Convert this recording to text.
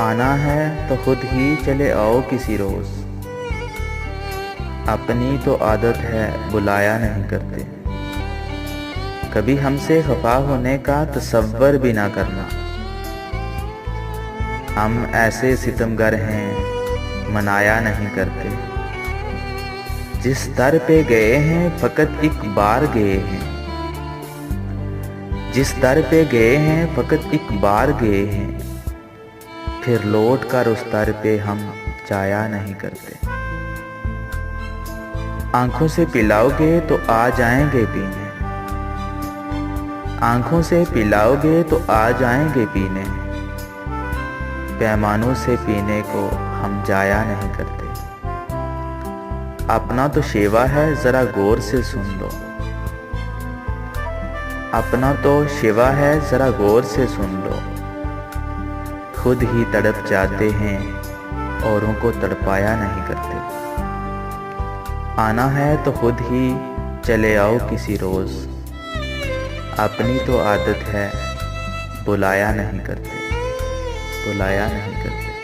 आना है तो खुद ही चले आओ किसी रोज़, अपनी तो आदत है बुलाया नहीं करते। कभी हमसे खफा होने का तसव्वुर भी ना करना, हम ऐसे सितमगर हैं मनाया नहीं करते। जिस दर पे गए हैं फ़कत एक बार गए हैं, जिस दर पे गए हैं फ़कत एक बार गए हैं, फिर लौट कर उस दर पे हम जाया नहीं करते। आंखों से पिलाओगे तो आ जाएंगे पीने, आंखों से पिलाओगे तो आ जाएंगे पीने, पैमानों से पीने को हम जाया नहीं करते। अपना तो शेवा है ज़रा गौर से सुन लो, अपना तो शेवा है ज़रा गौर से सुन लो। खुद ही तड़प जाते हैं औरों को तड़पाया नहीं करते। आना है तो खुद ही चले आओ किसी रोज़, अपनी तो आदत है बुलाया नहीं करते, बुलाया नहीं करते।